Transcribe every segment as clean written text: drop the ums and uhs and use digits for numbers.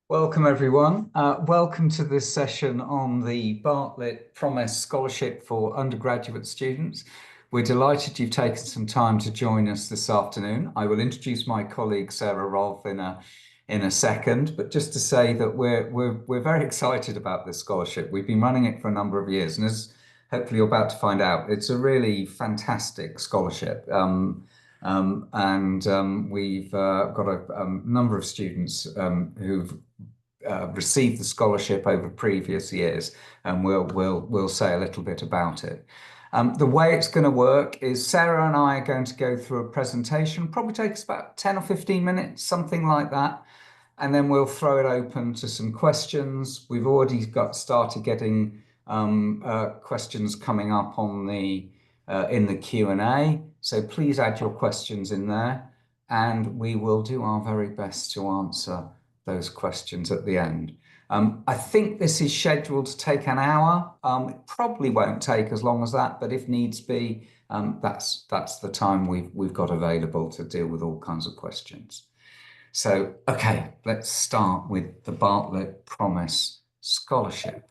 Welcome, everyone. Welcome to this session on the Bartlett Promise Scholarship for undergraduate students. We're delighted you've taken some time to join us this afternoon. I will introduce my colleague Sarah Rolfe in a second, but just to say that we're very excited about this scholarship. We've been running it for a number of years, and as hopefully you're about to find out, it's a really fantastic scholarship. We've got a number of students who've received the scholarship over previous years, and we'll say a little bit about it. The way it's going to work is Sarah and I are going to go through a presentation, probably take us about 10 or 15 minutes, something like that. And then we'll throw it open to some questions. We've already started getting questions coming up on the in the Q&A. So please add your questions in there, and we will do our very best to answer those questions at the end. I think this is scheduled to take an hour. It probably won't take as long as that, but if needs be, that's the time we've got available to deal with all kinds of questions. So, okay, let's start with the Bartlett Promise Scholarship.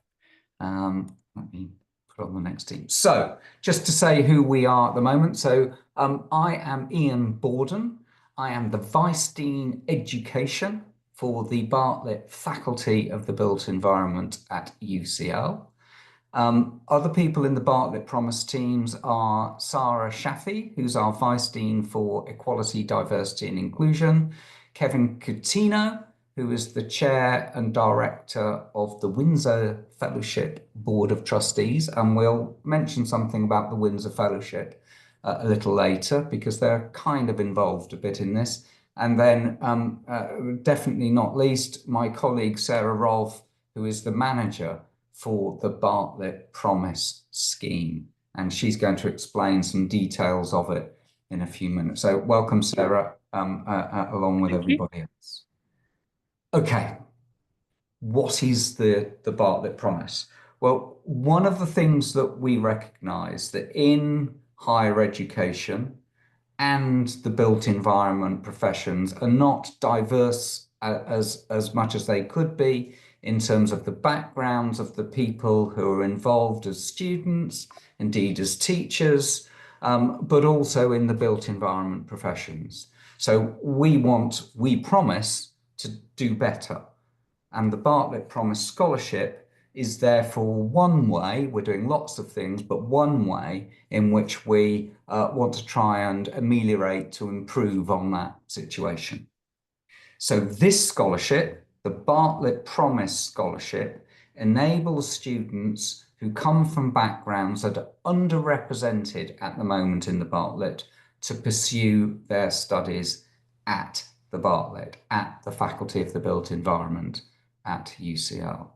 Let me put on the next team. So, just to say who we are at the moment. So, I am Ian Borden. I am the Vice Dean Education for the Bartlett Faculty of the Built Environment at UCL. Other people in the Bartlett Promise teams are Sarah Shafi, who's our Vice Dean for Equality, Diversity and Inclusion, Kevin Coutinho, who is the Chair and Director of the Windsor Fellowship Board of Trustees, and we'll mention something about the Windsor Fellowship a little later because they're kind of involved a bit in this. And then definitely not least, my colleague Sarah Rolfe, who is the manager for the Bartlett Promise scheme. And she's going to explain some details of it in a few minutes. So welcome, Sarah, along with everybody else. Okay, what is the Bartlett Promise? Well, one of the things that we recognise that in higher education and the built environment professions are not diverse as much as they could be in terms of the backgrounds of the people who are involved as students, indeed as teachers, but also in the built environment professions. So we promise to do better. And the Bartlett Promise Scholarship is therefore one way, we're doing lots of things, but one way in which we want to try and ameliorate, to improve on that situation. So this scholarship, the Bartlett Promise Scholarship, enables students who come from backgrounds that are underrepresented at the moment in the Bartlett to pursue their studies at the Bartlett, at the Faculty of the Built Environment at UCL.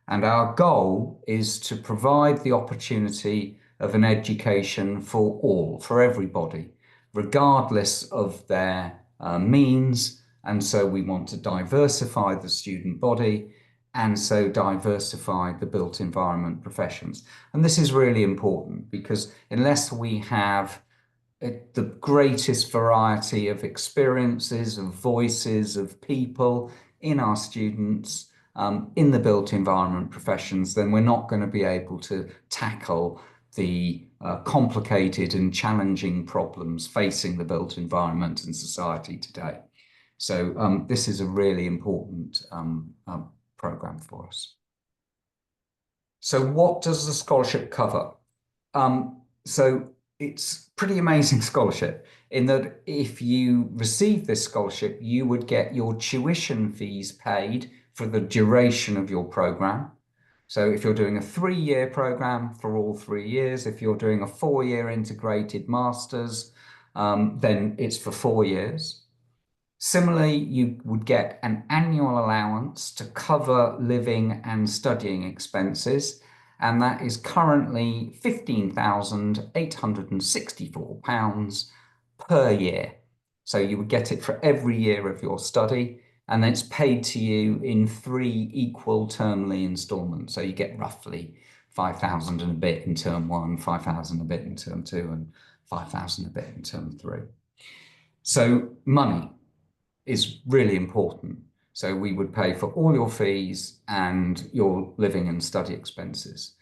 And our goal is to provide the opportunity of an education for all, for everybody, regardless of their means. And so we want to diversify the student body and so diversify the built environment professions. And this is really important because unless we have the greatest variety of experiences, of voices, of people in our students, in the built environment professions, then we're not going to be able to tackle the complicated and challenging problems facing the built environment and society today. So this is a really important program for us. So what does the scholarship cover? So it's pretty amazing scholarship in that if you receive this scholarship, you would get your tuition fees paid for the duration of your program. So if you're doing a 3-year program for all 3 years, if you're doing a 4-year integrated master's, then it's for 4 years. Similarly, you would get an annual allowance to cover living and studying expenses, and that is currently £15,864 per year. So you would get it for every year of your study, and then it's paid to you in 3 equal termly instalments. So you get roughly 5,000 and a bit in term 1, 5,000 a bit in term 2, and 5,000 a bit in term 3. So money is really important. So we would pay for all your fees and your living and study expenses.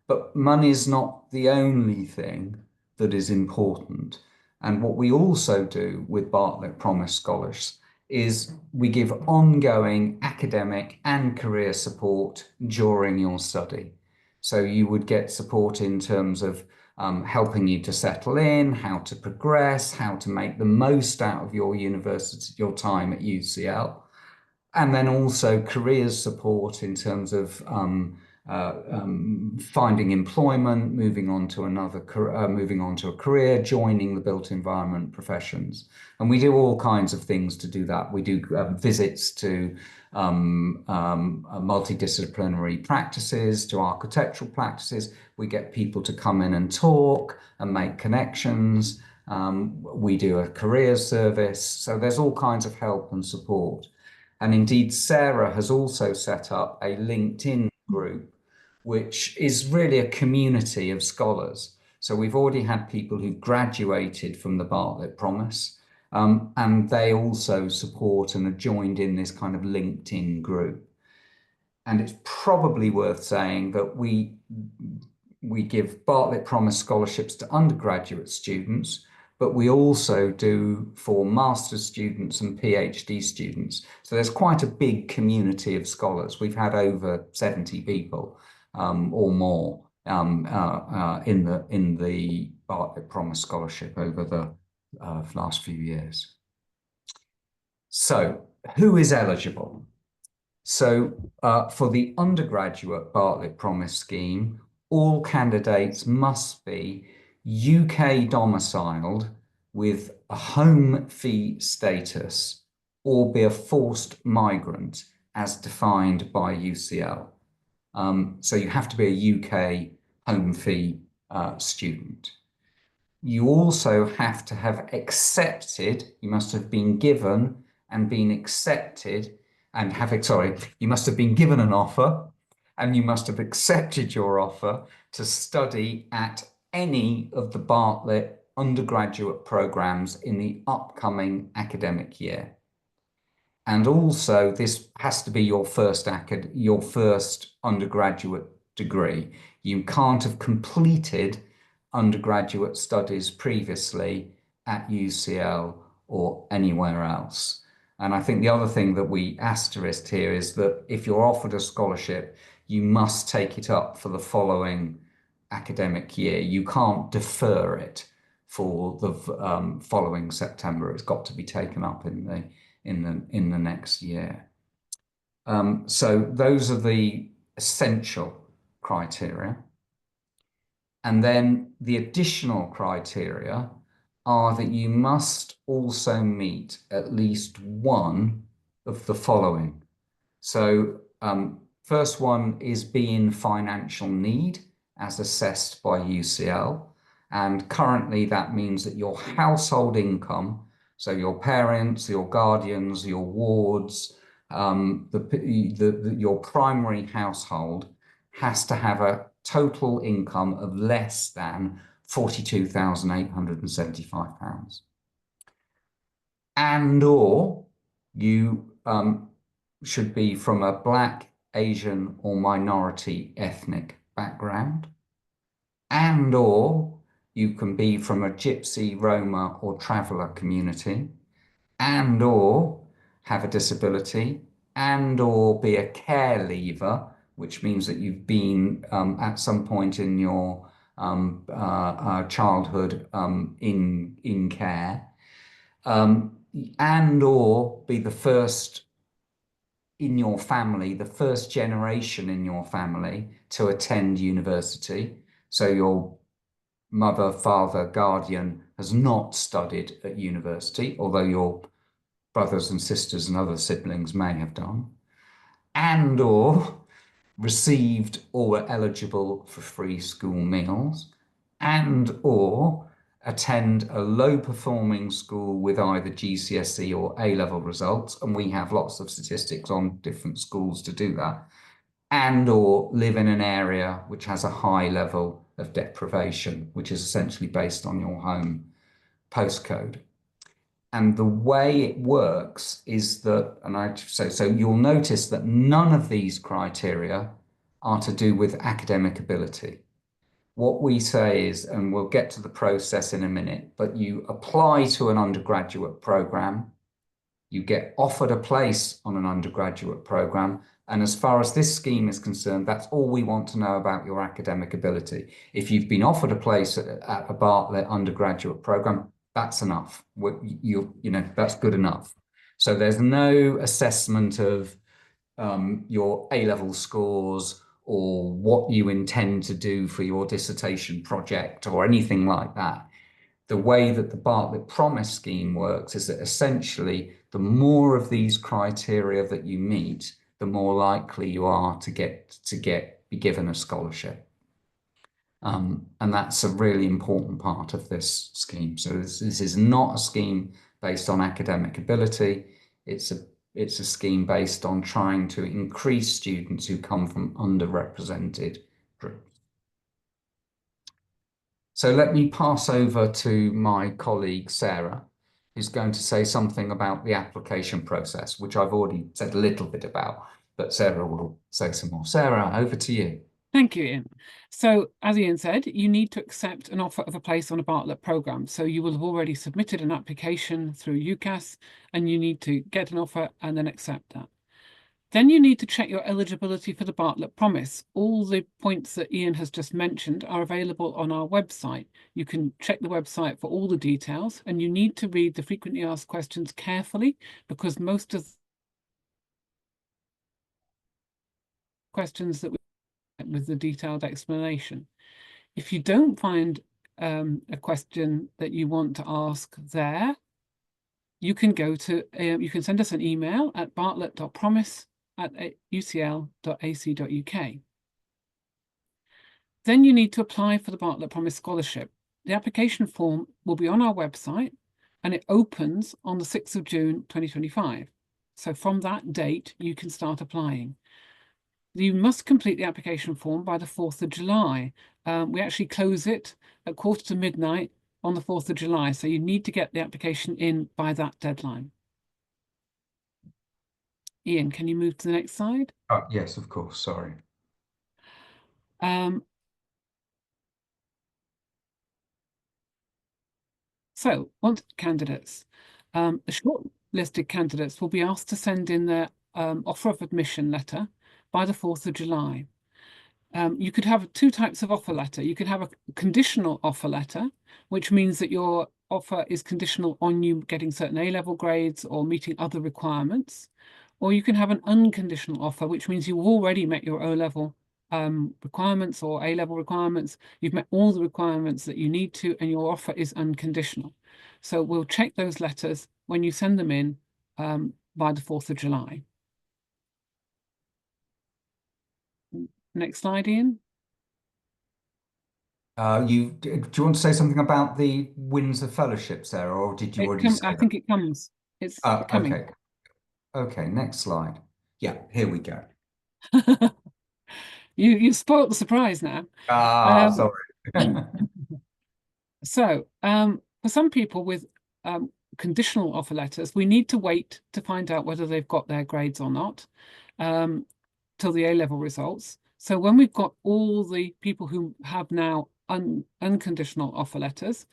But money is not the only thing that is important. And what we also do with Bartlett Promise Scholars is we give ongoing academic and career support during your study. So you would get support in terms of helping you to settle in, how to progress, how to make the most out of your university, your time at UCL, and then also careers support in terms of finding employment, moving on to moving on to a career, joining the built environment professions. And we do all kinds of things to do that. We do visits to multidisciplinary practices, to architectural practices. We get people to come in and talk and make connections. We do a careers service. So there's all kinds of help and support. And indeed, Sarah has also set up a LinkedIn group, which is really a community of scholars. So we've already had people who graduated from the Bartlett Promise, and they also support and are joined in this kind of LinkedIn group. And it's probably worth saying that we give Bartlett Promise scholarships to undergraduate students, but we also do for master's students and PhD students. So there's quite a big community of scholars. We've had over 70 people or more in the Bartlett Promise scholarship over the last few years. So who is eligible? So for the undergraduate Bartlett Promise scheme, all candidates must be UK domiciled with a home fee status or be a forced migrant as defined by UCL. So you have to be a UK home fee student. You also have to have accepted, you must have been given and been accepted and you must have been given an offer and you must have accepted your offer to study at any of the Bartlett undergraduate programs in the upcoming academic year. And also, this has to be your first undergraduate degree. You can't have completed undergraduate studies previously at UCL or anywhere else. And I think the other thing that we asterisked here is that if you're offered a scholarship, you must take it up for the following academic year. You can't defer it for the following September. It's got to be taken up in the next year. So those are the essential criteria. And then the additional criteria are that you must also meet at least one of the following. So first one is be in financial need as assessed by UCL. And currently that means that your household income, so your parents, your guardians, your wards, your primary household has to have a total income of less than £42,875. And or you should be from a Black, Asian or minority ethnic background. And or you can be from a Gypsy, Roma or traveller community. And or have a disability. And or be a care leaver, which means that you've been at some point in your childhood in care, and or be the first in your family, the first generation in your family to attend university. So your mother, father, guardian has not studied at university, although your brothers and sisters and other siblings may have done, and or received or were eligible for free school meals, and or attend a low performing school with either GCSE or A-level results, and we have lots of statistics on different schools to do that, and or live in an area which has a high level of deprivation, which is essentially based on your home postcode. And the way it works is that, so you'll notice that none of these criteria are to do with academic ability. What we say is, and we'll get to the process in a minute, but you apply to an undergraduate program, you get offered a place on an undergraduate program, and as far as this scheme is concerned, that's all we want to know about your academic ability. If you've been offered a place at a Bartlett undergraduate program, that's enough. That's good enough. So there's no assessment of your A-level scores or what you intend to do for your dissertation project or anything like that. The way that the Bartlett Promise scheme works is that essentially the more of these criteria that you meet, the more likely you are to be given a scholarship. And that's a really important part of this scheme. So this is not a scheme based on academic ability. It's a scheme based on trying to increase students who come from underrepresented groups. So let me pass over to my colleague, Sarah, who's going to say something about the application process, which I've already said a little bit about, but Sarah will say some more. Sarah, over to you. Thank you, Ian. So, as Ian said, you need to accept an offer of a place on a Bartlett programme. So you will have already submitted an application through UCAS, and you need to get an offer and then accept that. Then you need to check your eligibility for the Bartlett Promise. All the points that Ian has just mentioned are available on our website. You can check the website for all the details, and you need to read the frequently asked questions carefully, because most of the questions that we with the detailed explanation. If you don't find a question that you want to ask there, you can go to you can send us an email at bartlett.promise@ucl.ac.uk. Then you need to apply for the Bartlett Promise Scholarship. The application form will be on our website, and it opens on the 6th of June 2025. So from that date, you can start applying. You must complete the application form by the 4th of July. We actually close it at 1:45 on the 4th of July, so you need to get the application in by that deadline. Ian, can you move to the next slide? Yes, of course, sorry. So, once candidates, the shortlisted candidates will be asked to send in their offer of admission letter by the 4th of July. You could have two types of offer letter. You could have a conditional offer letter, which means that your offer is conditional on you getting certain A-level grades or meeting other requirements. Or you can have an unconditional offer, which means you've already met your O-level requirements or A-level requirements. You've met all the requirements that you need to, and your offer is unconditional. So we'll check those letters when you send them in by the 4th of July. Next slide, Ian. Do you want to say something about the Windsor Fellowship, Sarah, or did you already say I think it comes. It's coming. Okay. Okay, next slide. Yeah, here we go. You spoiled the surprise now. Sorry. So, for some people with conditional offer letters, we need to wait to find out whether they've got their grades or not till the A-level results. So when we've got all the people who have now unconditional offer letters,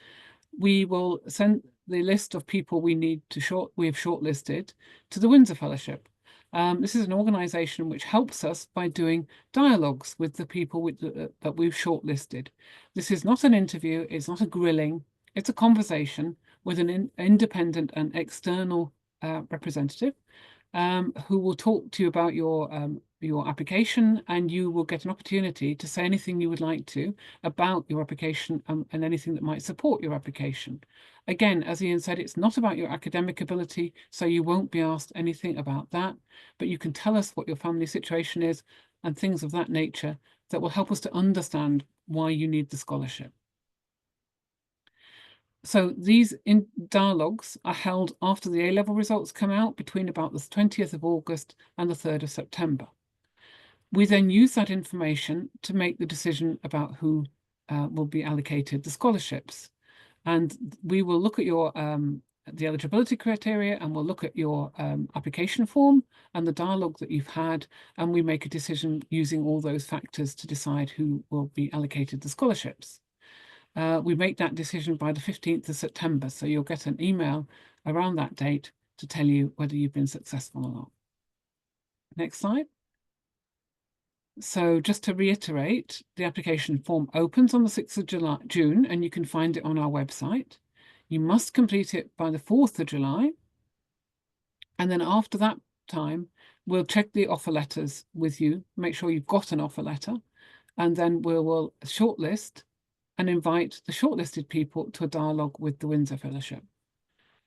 we will send the list of people we have shortlisted to the Windsor Fellowship. This is an organisation which helps us by doing dialogues with the people that we've shortlisted. This is not an interview, it's not a grilling, it's a conversation with an independent and external representative who will talk to you about your application, and you will get an opportunity to say anything you would like to about your application and anything that might support your application. Again, as Ian said, it's not about your academic ability, so you won't be asked anything about that, but you can tell us what your family situation is and things of that nature that will help us to understand why you need the scholarship. So these dialogues are held after the A-level results come out between about the 20th of August and the 3rd of September. We then use that information to make the decision about who will be allocated the scholarships. And we will look at your the eligibility criteria, and we'll look at your application form and the dialogue that you've had, and we make a decision using all those factors to decide who will be allocated the scholarships. We make that decision by the 15th of September, so you'll get an email around that date to tell you whether you've been successful or not. Next slide. So just to reiterate, the application form opens on the 6th of June, and you can find it on our website. You must complete it by the 4th of July. And then after that time, we'll check the offer letters with you, make sure you've got an offer letter, and then we will shortlist and invite the shortlisted people to a dialogue with the Windsor Fellowship.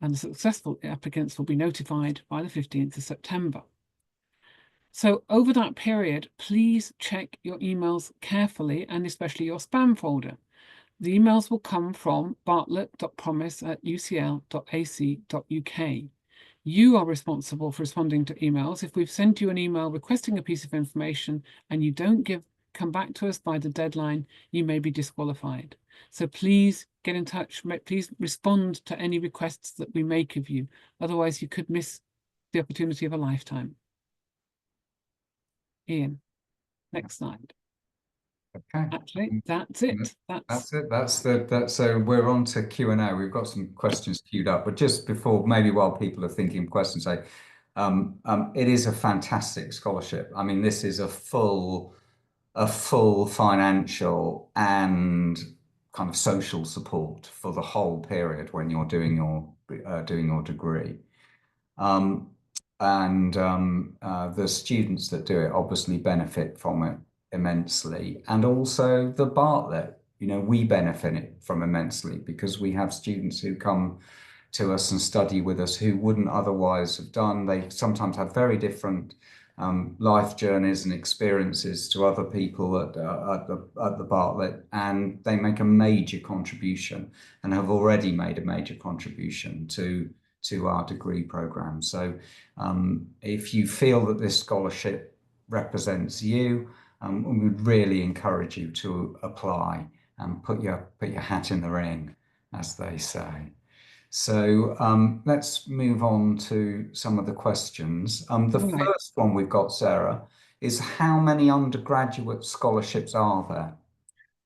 And the successful applicants will be notified by the 15th of September. So over that period, please check your emails carefully, and especially your spam folder. The emails will come from bartlett.promise@ucl.ac.uk. You are responsible for responding to emails. If we've sent you an email requesting a piece of information and you don't come back to us by the deadline, you may be disqualified. So please get in touch. Please respond to any requests that we make of you. Otherwise, you could miss the opportunity of a lifetime. Ian, next slide. Okay. Actually, that's it. That's it. So we're on to Q&A. We've got some questions queued up, but just before, maybe while people are thinking of questions, it is a fantastic scholarship. I mean, this is a full financial and kind of social support for the whole period when you're doing your degree. The students that do it obviously benefit from it immensely. And also the Bartlett, we benefit from immensely because we have students who come to us and study with us who wouldn't otherwise have done. They sometimes have very different life journeys and experiences to other people at the Bartlett, and they make a major contribution and have already made a major contribution to our degree program. So if you feel that this scholarship represents you, we would really encourage you to apply and put your hat in the ring, as they say. So let's move on to some of the questions. The first one we've got, Sarah, is how many undergraduate scholarships are there?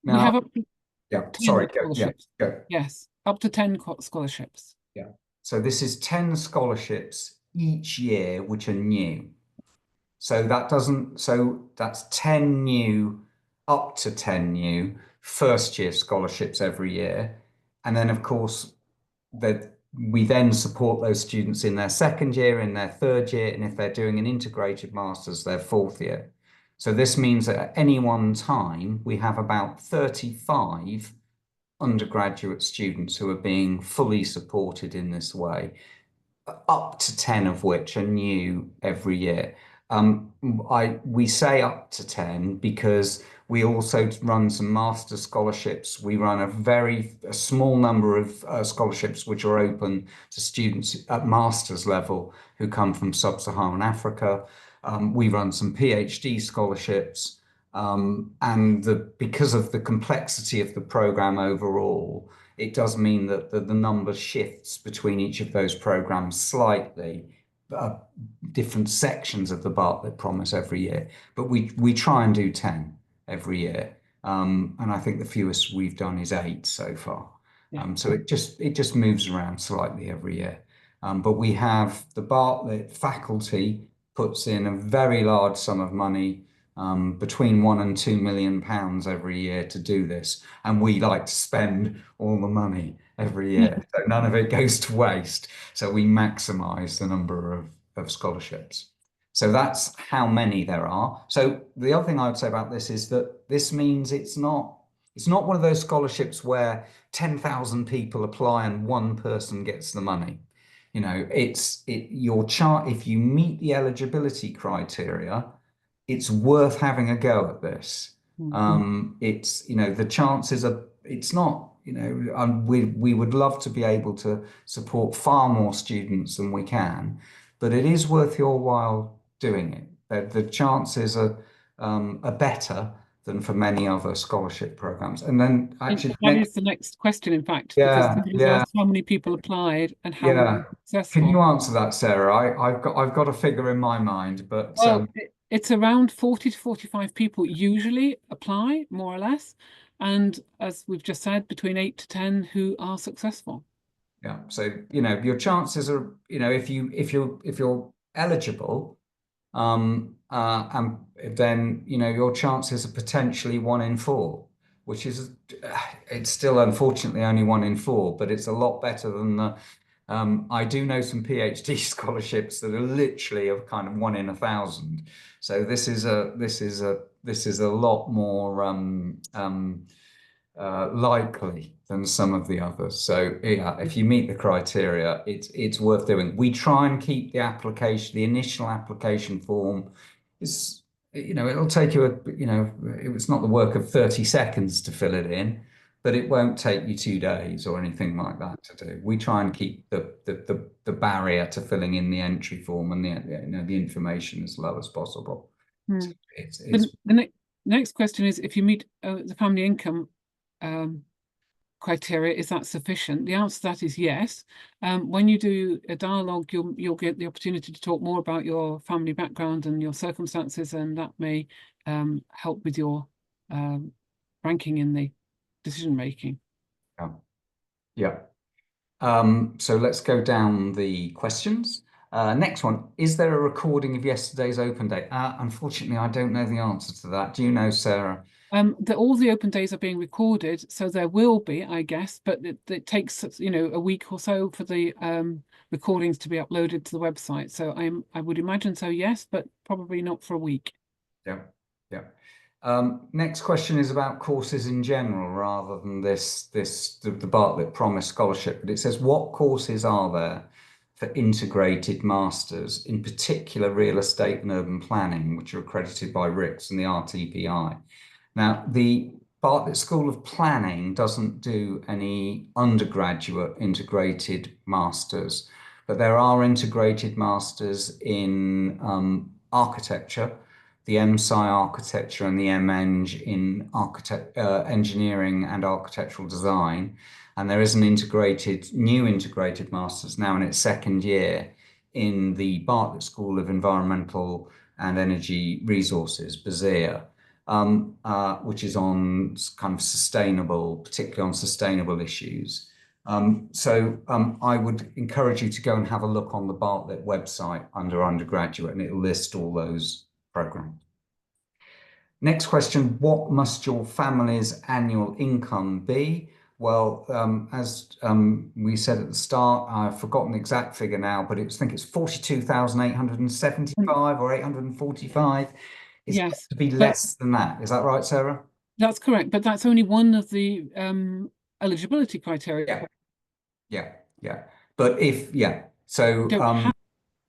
We have up to 10 scholarships. Go. Yes, up to 10 scholarships. Yeah. So this is 10 scholarships each year, which are new. So that's 10 new, up to 10 new first year scholarships every year. And then of course we then support those students in their second year, in their third year, and if they're doing an integrated master's, their fourth year. So this means that at any one time, we have about 35 undergraduate students who are being fully supported in this way, up to 10 of which are new every year. We say up to 10 because we also run some master scholarships. We run a small number of scholarships which are open to students at master's level who come from sub-Saharan Africa. We run some PhD scholarships. Because of the complexity of the program overall, it does mean that the number shifts between each of those programs slightly, different sections of the Bartlett Promise every year. But we try and do 10 every year. And I think the fewest we've done is 8 so far. Yeah. So it just moves around slightly every year. But we have the Bartlett faculty puts in a very large sum of money, between £1 and £2 million every year to do this. And we like to spend all the money every year. So none of it goes to waste. So we maximize the number of scholarships. So that's how many there are. So the other thing I would say about this is that this means it's not one of those scholarships where 10,000 people apply and one person gets the money. If you meet the eligibility criteria, it's worth having a go at this. The chances are, it's not, we would love to be able to support far more students than we can, but it is worth your while doing it. The chances are better than for many other scholarship programs. And then actually, That is the next question, in fact, because yeah, somebody's yeah, asked how many people applied and how many yeah. were Can you successful. answer that, Sarah? I've got a figure in my mind, but Well, it's around 40 to 45 people usually apply, more or less. And as we've just said, between 8 to 10 who are successful. yeah. So, your chances are, if you're eligible, and then your chances are potentially 1 in 4, which is it's still unfortunately only 1 in 4, but it's a lot better than the. I do know some PhD scholarships that are literally of kind of 1 in 1,000. So this is a lot more likely than some of the others. So yeah, if you meet the criteria, it's worth doing. We try and keep the initial application form is, it'll take you it's not the work of 30 seconds to fill it in, but it won't take you 2 days or anything like that to do. We try and keep the barrier to filling in the entry form and the information as low as possible. Hmm. It's The next question is, if you meet the family income criteria, is that sufficient? The answer to that is yes. When you do a dialogue, you'll get the opportunity to talk more about your family background and your circumstances, and that may help with your ranking in the decision making. yeah. Yeah. So let's go down the questions. Next one, is there a recording of yesterday's open day? Unfortunately, I don't know the answer to that. Do you know, Sarah? All the open days are being recorded, so there will be, I guess, but it takes a week or so for the recordings to be uploaded to the website. So I would imagine so, yes, but probably not for a week. Yeah, yeah. Next question is about courses in general rather than the Bartlett Promise Scholarship. But it says, what courses are there for integrated masters, in particular real estate and urban planning, which are accredited by RICS and the RTPI? Now, the Bartlett School of Planning doesn't do any undergraduate integrated masters, but there are integrated masters in architecture, the MSci architecture and the MEng in engineering and architectural design. And there is an new integrated masters now in its second year in the Bartlett School of Environmental and Energy Resources, BASEER, which is on kind of particularly on sustainable issues. I would encourage you to go and have a look on the Bartlett website under undergraduate, and it'll list all those programs. Next question, what must your family's annual income be? Well, as we said at the start, I've forgotten the exact figure now, but I think it's 42,875 or 845. It's got Yes, to be but less than that. Is that right, Sarah? that's correct. But that's only one of the eligibility criteria. Yeah, yeah, yeah. But yeah. So Don't have.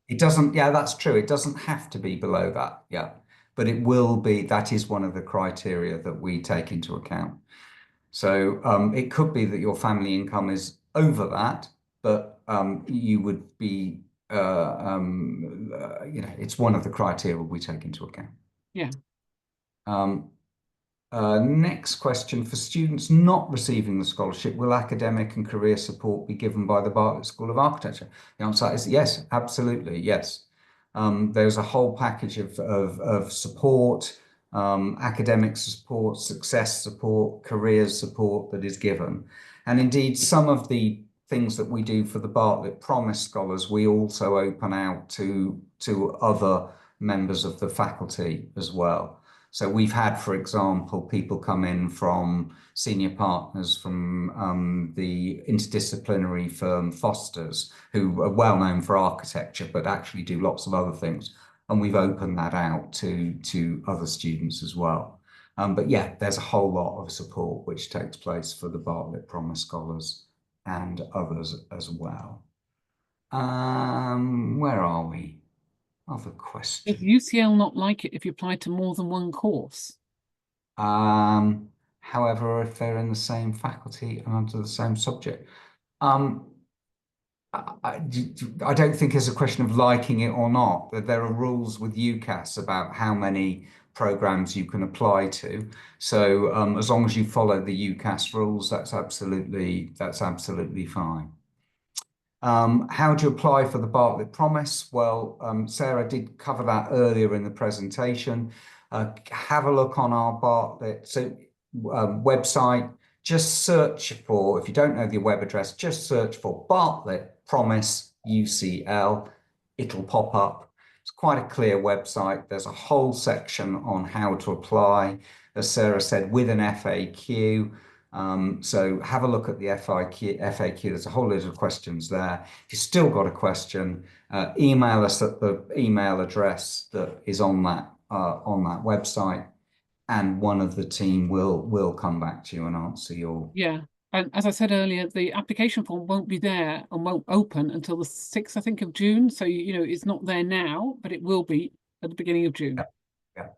it doesn't, yeah, that's true. It doesn't have to be below that. Yeah. But it will be, that is one of the criteria that we take into account. So it could be that your family income is over that, but you would be, it's one of the criteria we take into account. Yeah. Um, Next question, for students not receiving the scholarship, will academic and career support be given by the Bartlett School of Architecture? The answer is yes, absolutely, yes. There's a whole package of support, academic support, success support, careers support that is given. And indeed, some of the things that we do for the Bartlett Promise Scholars, we also open out to other members of the faculty as well. So we've had, for example, people come in from senior partners from the interdisciplinary firm Foster's, who are well known for architecture, but actually do lots of other things. And we've opened that out to other students as well. But yeah, there's a whole lot of support which takes place for the Bartlett Promise Scholars and others as well. Where are we? Other question. Does UCL not like it if you apply to more than one course? However, if they're in the same faculty and under the same subject, um, I don't think it's a question of liking it or not. That there are rules with UCAS about how many programs you can apply to. So as long as you follow the UCAS rules, that's absolutely fine. How do you apply for the Bartlett Promise? Well, Sarah did cover that earlier in the presentation. Have a look on our Bartlett website. Just search for, if you don't know the web address, just search for Bartlett Promise UCL. It'll pop up. It's quite a clear website. There's a whole section on how to apply, as Sarah said, with an FAQ. So have a look at the FAQ. There's a whole list of questions there. If you've still got a question, email us at the email address that is on that website, and one of the team will come back to you and answer your. Yeah. And as I said earlier, the application form won't be there and won't open until the 6th, I think, of June. So, it's not there now, but it will be at the beginning of June. Yeah.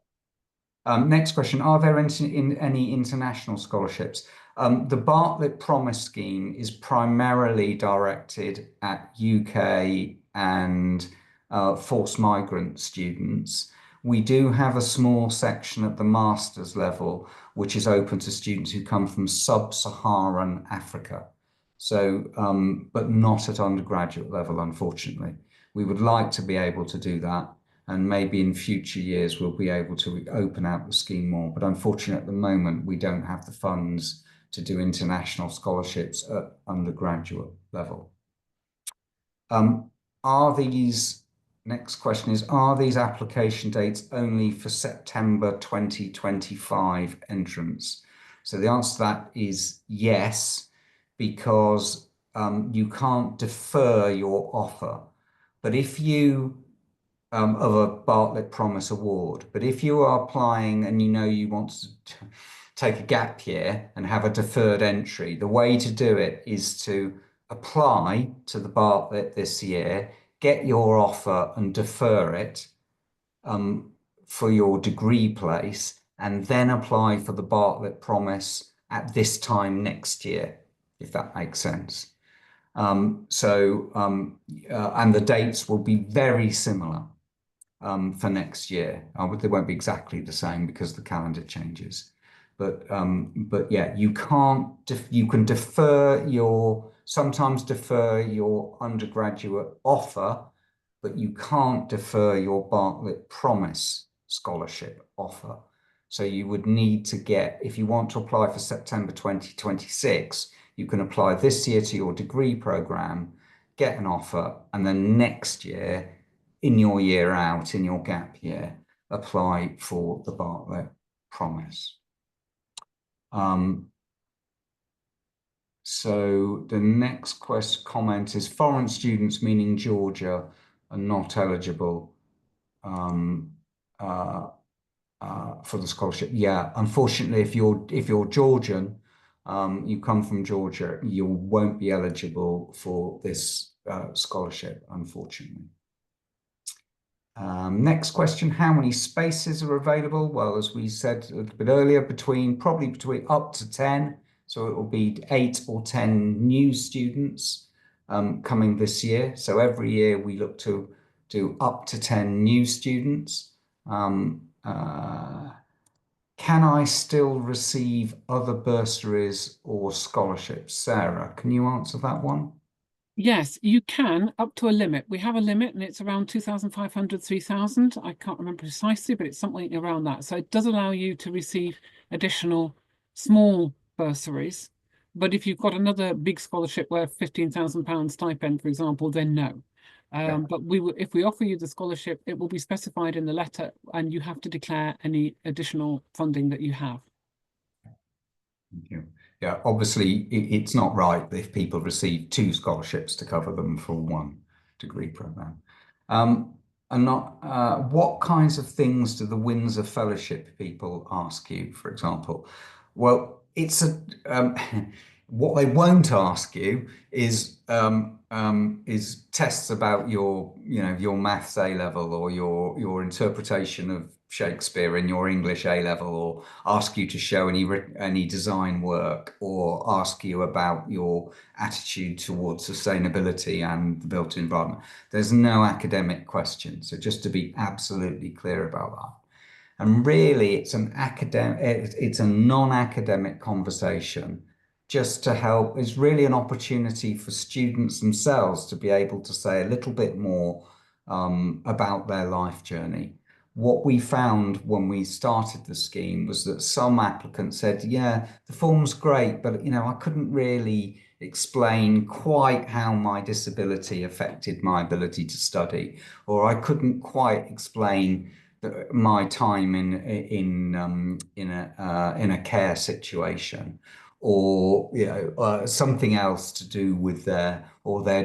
Next question, are there any international scholarships? The Bartlett Promise scheme is primarily directed at UK and forced migrant students. We do have a small section at the master's level, which is open to students who come from sub-Saharan Africa. So, but not at undergraduate level, unfortunately. We would like to be able to do that. And maybe in future years, we'll be able to open out the scheme more. But unfortunately, at the moment, we don't have the funds to do international scholarships at undergraduate level. Next question is, are these application dates only for September 2025 entrants? So the answer to that is yes, because you can't defer your offer. But if you of a Bartlett Promise Award. But if you are applying and you want to take a gap year and have a deferred entry, the way to do it is to apply to the Bartlett this year, get your offer and defer it for your degree place, and then apply for the Bartlett Promise at this time next year, if that makes sense. And the dates will be very similar for next year. They won't be exactly the same because the calendar changes. But yeah, you can sometimes defer your undergraduate offer, but you can't defer your Bartlett Promise scholarship offer. So you would need to if you want to apply for September 2026, you can apply this year to your degree program, get an offer, and then next year, in your year out, in your gap year, apply for the Bartlett Promise. So the next comment is, foreign students, meaning Georgia, are not eligible for the scholarship. Yeah, unfortunately, if you're Georgian, you come from Georgia, you won't be eligible for this scholarship, unfortunately. Next question, how many spaces are available? Well, as we said a little bit earlier, probably between up to 10. So it will be 8 or 10 new students coming this year. So every year we look to do up to 10 new students. Can I still receive other bursaries or scholarships? Sarah, can you answer that one? Yes, you can, up to a limit. We have a limit and it's around 2,500, 3,000. I can't remember precisely, but it's something around that. So it does allow you to receive additional small bursaries. But if you've got another big scholarship worth £15,000 stipend, for example, then no. But if we offer you the scholarship, it will be specified in the letter and you have to declare any additional funding that you have. Thank you. Yeah, obviously it's not right if people receive 2 scholarships to cover them for 1 degree program. What kinds of things do the Windsor Fellowship people ask you, for example? Well, what they won't ask you is tests about your maths A level or your interpretation of Shakespeare in your English A level, or ask you to show any design work, or ask you about your attitude towards sustainability and the built environment. There's no academic question. So just to be absolutely clear about that. And really, it's a non-academic conversation just to help. It's really an opportunity for students themselves to be able to say a little bit more about their life journey. What we found when we started the scheme was that some applicants said, yeah, the form's great, but I couldn't really explain quite how my disability affected my ability to study, or I couldn't quite explain my time in a care situation, or something else to do with their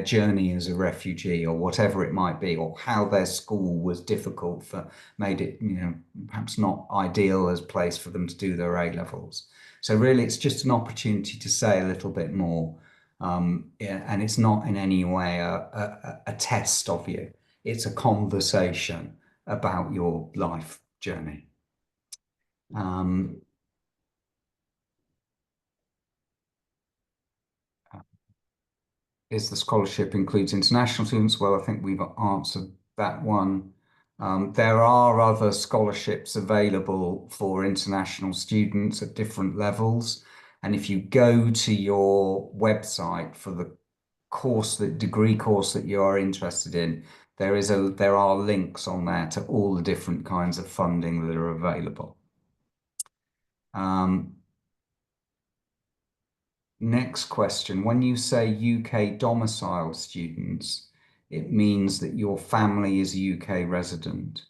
journey as a refugee, or whatever it might be, or how their school was difficult for made it perhaps not ideal as place for them to do their A levels. So really, it's just an opportunity to say a little bit more, yeah, and it's not in any way a test of you. It's a conversation about your life journey. Um, is the scholarship includes international students? Well, I think we've answered that one. There are other scholarships available for international students at different levels. And if you go to your website for the degree course that you are interested in, there are links on there to all the different kinds of funding that are available. Next question. When you say UK domicile students, it means that your family is a UK resident.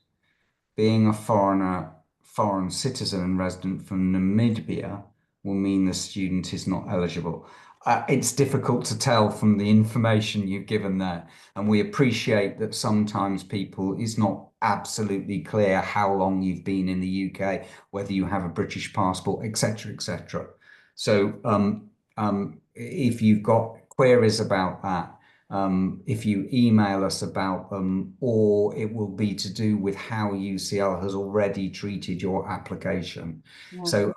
Being a foreign citizen and resident from Namibia will mean the student is not eligible. It's difficult to tell from the information you've given there, and we appreciate that sometimes it's not absolutely clear how long you've been in the UK, whether you have a British passport, etc., etc. So if you've got queries about that, if you email us about them, or it will be to do with how UCL has already treated your application. Yeah. So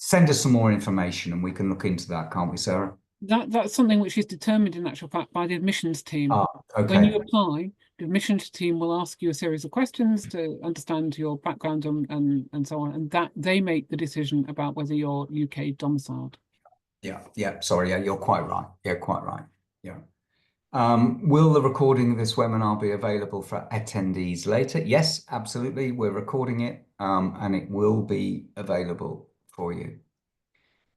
send us some more information and we can look into that, can't we, Sarah? That's something which is determined in actual fact by the admissions team. When you Okay. apply, the admissions team will ask you a series of questions to understand your background and so on, and that they make the decision about whether you're UK domiciled. Yeah. Sorry. Yeah, you're quite right. Yeah, quite right. Yeah. Will the recording of this webinar be available for attendees later? Yes, absolutely. We're recording it, and it will be available for you.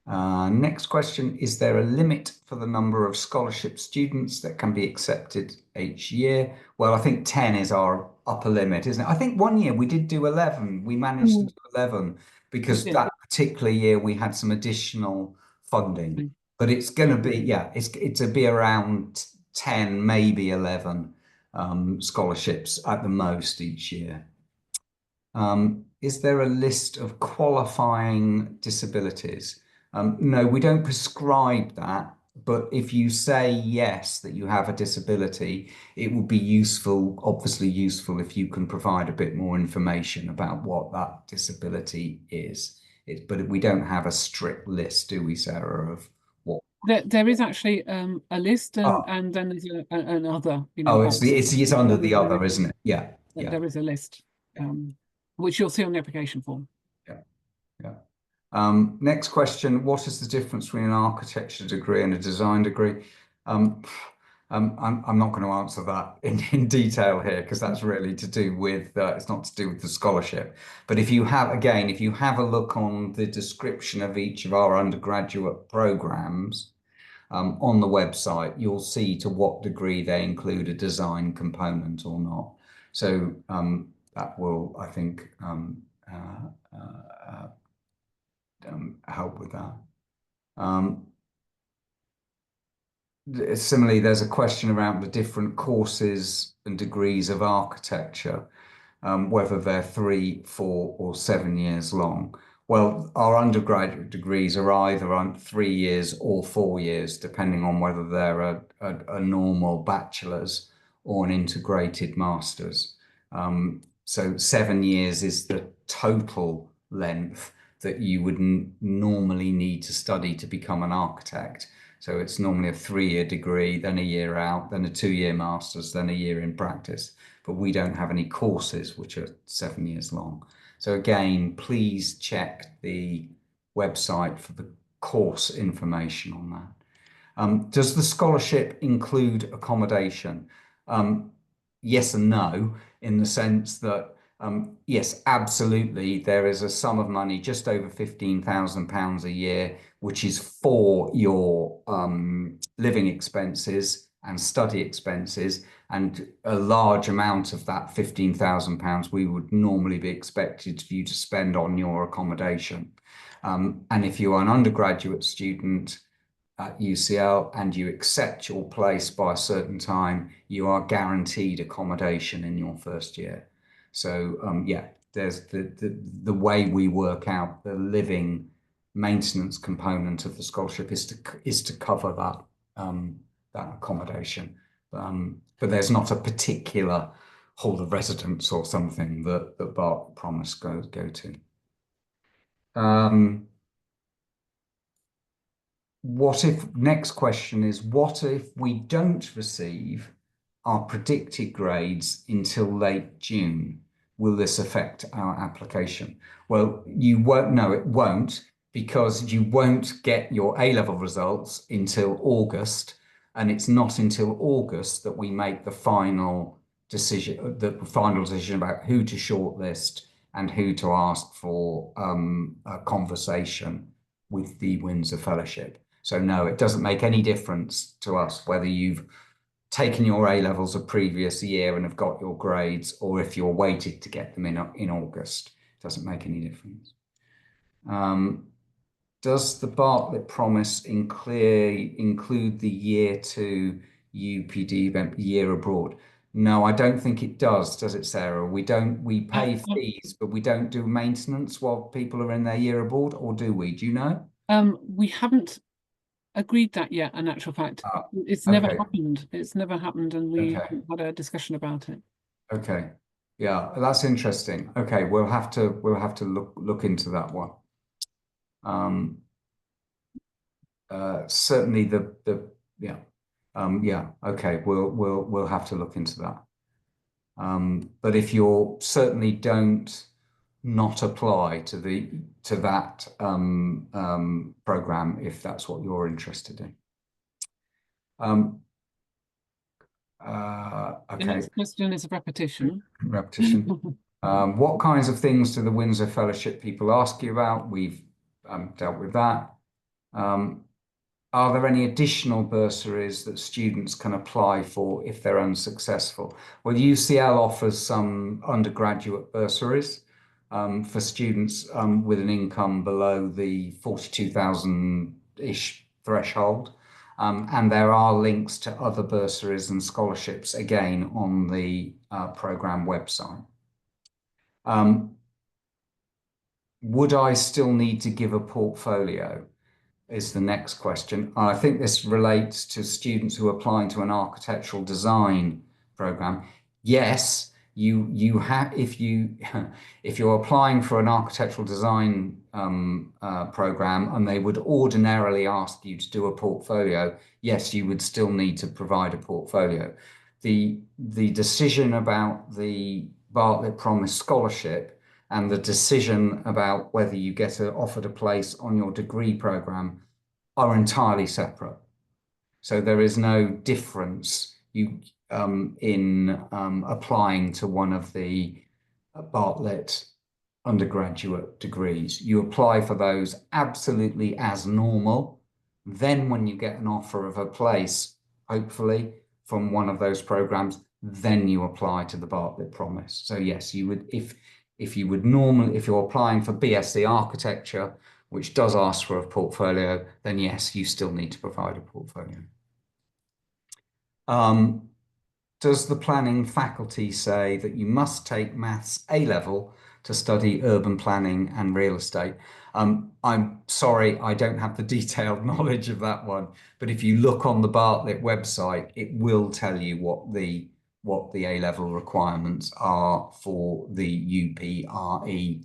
Next question, is there a limit for the number of scholarship students that can be accepted each year? Well, I think 10 is our upper limit, isn't it? I think one year we did do 11. We managed to do 11 because that particular year we had some additional funding. But it's going to be, yeah, it's to be around 10, maybe 11 scholarships at the most each year. Is there a list of qualifying disabilities? No, we don't prescribe that, but if you say yes, that you have a disability, it would be useful, obviously useful, if you can provide a bit more information about what that disability is. But we don't have a strict list, do we, Sarah, of what? There is actually a list, Oh, and then there's another it's box. it's under the other, isn't it? Yeah. There is a list, which you'll see on the application form. Yeah. Yeah. Next question, what is the difference between an architecture degree and a design degree? I'm not going to answer that in detail here because that's really to do with, it's not to do with the scholarship. But if you have a look on the description of each of our undergraduate programs on the website, you'll see to what degree they include a design component or not. So that will, I think, help with that. Similarly, there's a question around the different courses and degrees of architecture, whether they're 3, 4, or 7 years long. Well, our undergraduate degrees are either on 3 years or 4 years, depending on whether they're a normal bachelor's or an integrated master's. So 7 years is the total length that you would normally need to study to become an architect. So it's normally a 3-year degree, then a year out, then a 2-year master's, then a year in practice. but we don't have any courses which are 7 years long. So again, please check the website for the course information on that. Does the scholarship include accommodation? Yes and no, in the sense that, yes, absolutely, there is a sum of money just over £15,000 a year, which is for your living expenses and study expenses. And a large amount of that £15,000 we would normally be expected for you to spend on your accommodation. And if you are an undergraduate student, at UCL and you accept your place by a certain time, you are guaranteed accommodation in your first year. So yeah, there's the way we work out the living maintenance component of the scholarship is to cover that that accommodation. But there's not a particular hall of residence or something that Bartlett Promise go to. Next question is, what if we don't receive our predicted grades until late June? Will this affect our application? Well, you won't know, it won't, because you won't get your A-level results until August, and it's not until August that we make the final decision about who to shortlist and who to ask for a conversation with the Windsor Fellowship. So no, it doesn't make any difference to us whether you've taken your A-levels a previous year and have got your grades, or if you're waited to get them in August. It doesn't make any difference. Does the Bartlett Promise include the year 2 UPD event, year abroad? No, I don't think it does it, Sarah? We pay fees, but we don't do maintenance while people are in their year abroad, or do we? Do you know? We haven't agreed that yet, in actual fact. It's never happened. It's never happened, and we haven't had a discussion about it. Okay. Yeah, that's interesting. Okay, we'll have to look into that one. Certainly yeah. Yeah, okay, we'll have to look into that. But if you're certainly don't not apply to that program if that's what you're interested in. Okay. The next question is a repetition. Repetition. What kinds of things do the Windsor Fellowship people ask you about? We've dealt with that. Are there any additional bursaries that students can apply for if they're unsuccessful? Well, UCL offers some undergraduate bursaries for students with an income below the 42,000-ish threshold. And there are links to other bursaries and scholarships, again, on the program website. Would I still need to give a portfolio? Is the next question. I think this relates to students who are applying to an architectural design program. Yes, you have if you're applying for an architectural design program and they would ordinarily ask you to do a portfolio, yes, you would still need to provide a portfolio. The decision about the Bartlett Promise scholarship and the decision about whether you get offered a place on your degree program are entirely separate. So there is no difference in applying to one of the Bartlett undergraduate degrees. You apply for those absolutely as normal. Then when you get an offer of a place, hopefully from one of those programs, then you apply to the Bartlett Promise. So yes, you would, if you're applying for BSc Architecture, which does ask for a portfolio, then yes, you still need to provide a portfolio. Does the planning faculty say that you must take maths A-level to study urban planning and real estate? I'm sorry, I don't have the detailed knowledge of that one, but if you look on the Bartlett website, it will tell you what the A-level requirements are for the UPRE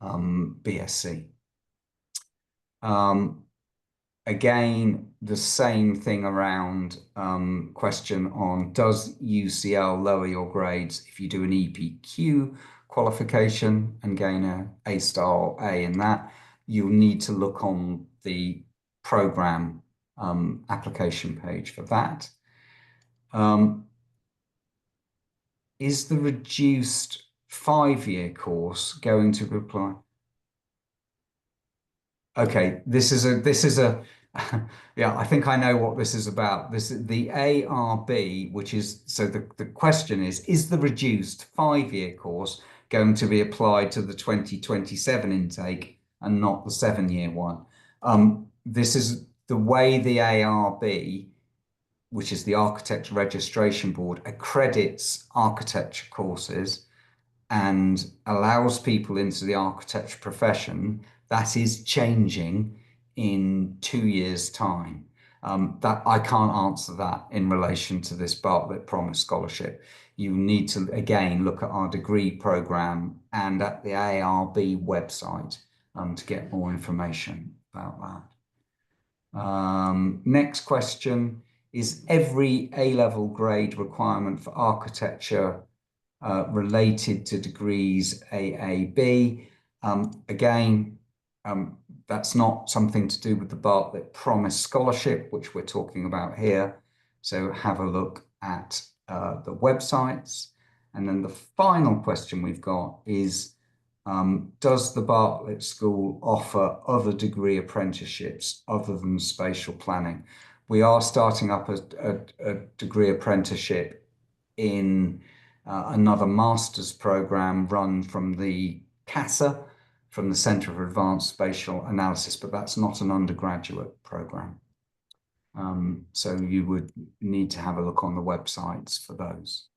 BSc. Again, the same thing around question on does UCL lower your grades if you do an EPQ qualification and gain a A star or A in that? You'll need to look on the program application page for that. Is the reduced 5-year course going to apply? Okay, this is a yeah, I think I know what this is about. This is the ARB, which is so the question is the reduced 5-year course going to be applied to the 2027 intake and not the 7-year one? This is the way the ARB, which is the Architecture Registration Board, accredits architecture courses and allows people into the architecture profession. That is changing in 2 years' time. That I can't answer that in relation to this Bartlett Promise Scholarship. You need to again look at our degree program and at the ARB website to get more information about that. Next question is every A-level grade requirement for architecture related to degrees AAB. Again, that's not something to do with the Bartlett Promise Scholarship, which we're talking about here. So have a look at the websites. And then the final question we've got is, does the Bartlett School offer other degree apprenticeships other than spatial planning? We are starting up a degree apprenticeship in another master's program run from the CASA, from the Centre for Advanced Spatial Analysis, but that's not an undergraduate program. So you would need to have a look on the websites for those.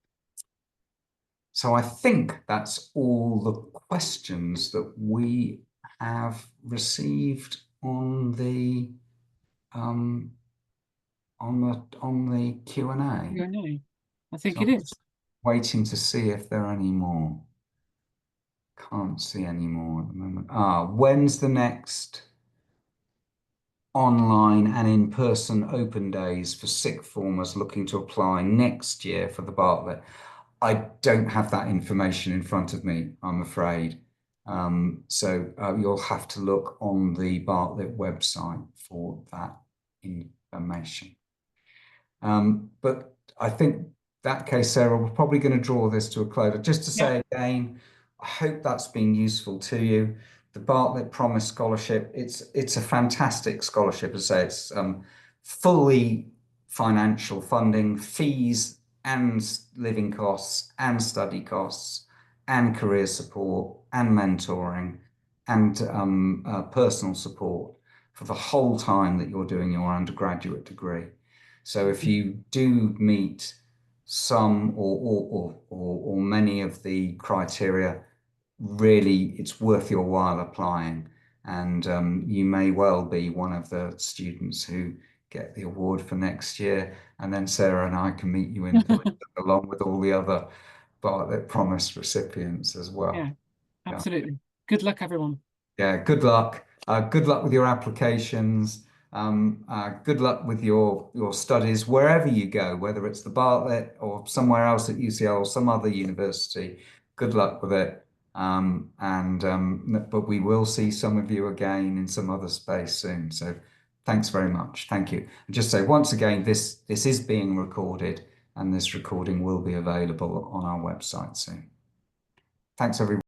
So I think that's all the questions that we have received on the Q&A. Yeah, no, I think So it I'm is. waiting to see if there are any more. Can't see any more at the moment. When's the next online and in-person open days for sixth formers looking to apply next year for the Bartlett? I don't have that information in front of me, I'm afraid. So you'll have to look on the Bartlett website for that information. But I think that case, Sarah, we're probably going to draw this to a close. Just to say again, I hope that's been useful to you. The Bartlett Promise Scholarship, it's a fantastic scholarship. As I say, it's fully financial funding, fees and living costs and study costs and career support and mentoring and personal support for the whole time that you're doing your undergraduate degree. So if you do meet some or many of the criteria, really it's worth your while applying. And you may well be one of the students who get the award for next year. And then Sarah and I can meet you in along with all the other Bartlett Promise recipients as well. Yeah, absolutely. Good luck, everyone. Yeah, good luck. Good luck with your applications. Good luck with your studies wherever you go, whether it's the Bartlett or somewhere else at UCL or some other university. Good luck with it. But we will see some of you again in some other space soon. So thanks very much. Thank you. And just say once again, this is being recorded and this recording will be available on our website soon. Thanks, everyone.